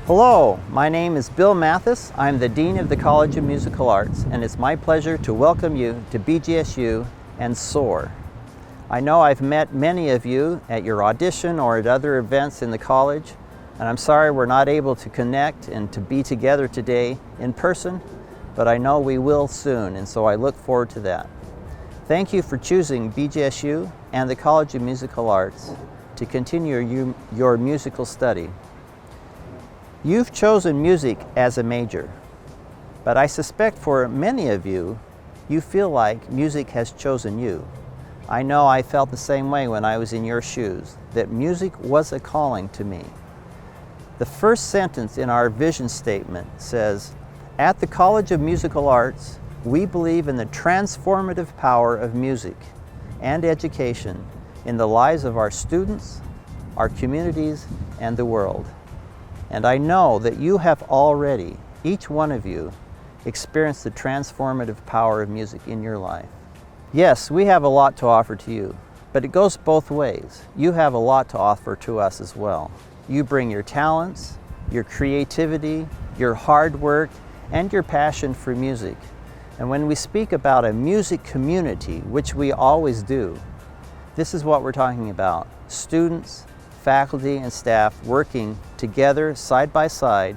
Hello, my name is Bill Mathis. I'm the Dean of the College of Musical Arts, and it's my pleasure to welcome you to BGSU and SOAR. I know I've met many of you at your audition or at other events in the college, and I'm sorry we're not able to connect and to be together today in person, but I know we will soon, and so I look forward to that. Thank you for choosing BGSU and the College of Musical Arts to continue your musical study. You've chosen music as a major, but I suspect for many of you, you feel like music has chosen you. I know I felt the same way when I was in your shoes, that music was a calling to me. The first sentence in our vision statement says, "At the College of Musical Arts, we believe in the transformative power of music and education in the lives of our students, our communities, and the world." And I know that you have already, each one of you, experienced the transformative power of music in your life. Yes, we have a lot to offer to you, but it goes both ways. You have a lot to offer to us as well. You bring your talents, your creativity, your hard work, and your passion for music. And when we speak about a music community, which we always do, this is what we're talking about. Students, faculty, and staff working together side by side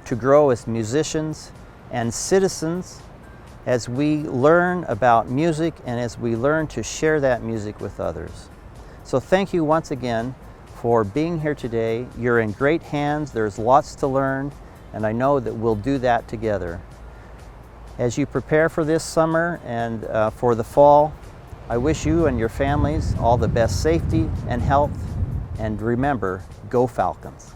to grow as musicians and citizens as we learn about music and as we learn to share that music with others. So thank you once again for being here today. You're in great hands. There's lots to learn, and I know that we'll do that together. As you prepare for this summer and for the fall, I wish you and your families all the best safety and health. And remember, go Falcons.